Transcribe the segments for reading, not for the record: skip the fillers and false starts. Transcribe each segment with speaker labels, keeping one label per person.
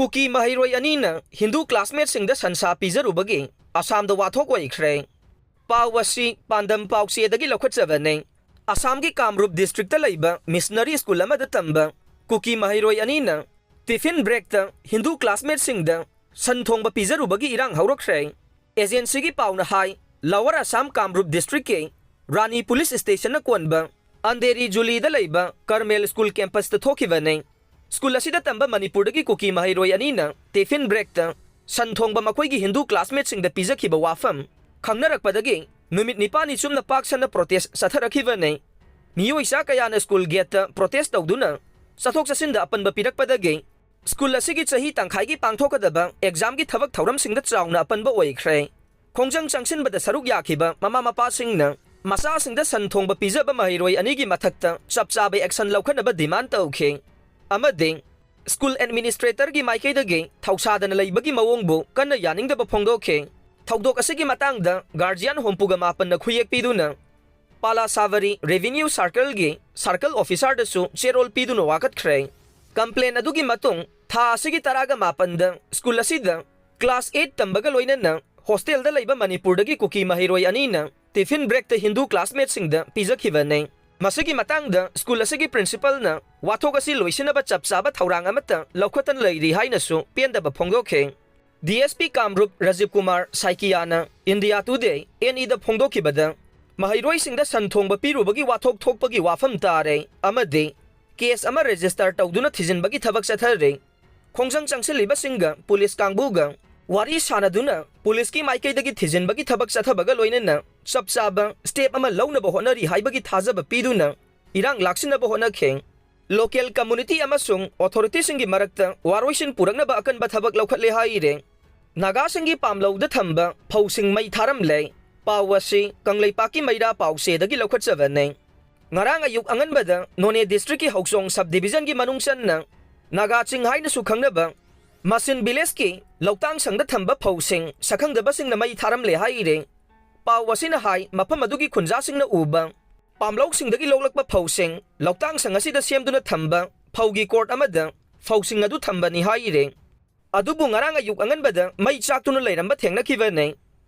Speaker 1: Kuki Maheiroi Anina Hindu Classmate Singda Sansa Pijarubagi Assam da Wathok Oikhre Pawasi Pandam Pausi dagi Lokhatsavane Assam ki Kamrup District Laiba Missionary School Amada Tamba Kuki Maheiroi Anina Tiffin Break ta Hindu Classmate Singda Santhongba Pijarubagi Irang Haurokre Agency ki Pauna Hai Lower Assam Kamrup District ke Rani Police Station na Kwanba Andheri Juli da Laiba Carmel School Campus ta Thokivane School asida tamba Manipur dagi Kuki Maheiroi Anina Tiffin Break ta Santhongba makoigi Hindu Classmate Singda Pijakhiba wafam Khangnarakpadagi Numit nipani chumna paksana protest satharakhibane Miyoi sa kayana school gate ta protest tawduna Sathok sasinda apanba pirakpadagi School asigi chahi tangkhai gi pangthokadaba exam gi thabak thauram singda chawna apanba oikhre Khongjang changsinbada saruk yakhiba mama mapa singna Masa singda santhongba pijaba Maheiroi anigi mathakta chapchabe action laukhanaba demand tawkhe Amading School administrator gi maikaidagi thausadana leibagi mawongbu kanna yaningdaba phongdokhe Thawdok asigi matangda guardian hompuga mapan na khuyek piduna Pala Savari Revenue Circle gi Circle Officer dasu cherol piduna wakat khre Complain adugi matung tha asigi taraga mapan da school asida class 8 tambaga loinana hostel da leiba Manipur dagi Kuki Maheiroi Anina tiffin break ta Hindu Classmate Singda pijakhibane Masigi matangda school asigi principal na Wathok asi loisinaba chapchaba thaurang amata laukhatan leiri hainasu pendaba phongdokhe DSP Kamrup Rajiv Kumar Saikiana India Today ida phongdokhibada Maheiroi Singda santhongba pirubagi Wathok thokpagi wafam tare amade case ama register tawduna thijinbagi thabak chathare khongjang changsiliba singa police kangbuga wari sanaduna police ki maikaidagi thijinbagi thabak chathabaga loinana chapchaba step ama launaba honari haibagi thajaba piduna irang laksinaba honakhe local community amasung authority singi marakta waroisin puraknaba akanba thabak laukhatle haire Naga singi pamlauda thamba phosing mai tharam le pawasi kangleipaki maira pause dagi laukhatsavane ngarang ayuk anganbada None district ki Hoksong subdivision ki manungsan na Naga chinghaina su khangnaba Masin village ki lautang sangda thamba phosing sakhangdaba singna mai tharam le haire pawasina hai mafam adugi khunja singna uba pamlok singdagi loklakpa phosing lautang sangasida semduna thamba phaugi court amada phosing adu thamba ni haire Adubu ngarang ayuk anganbada mai chaktuna leiramba thengnakhibane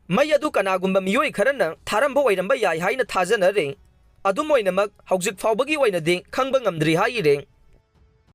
Speaker 1: mai adu kanagumba miyoi kharana tharamba oiramba yai haina thajanare adumoinamak haujik faubagi oinadi khangba ngamdri haire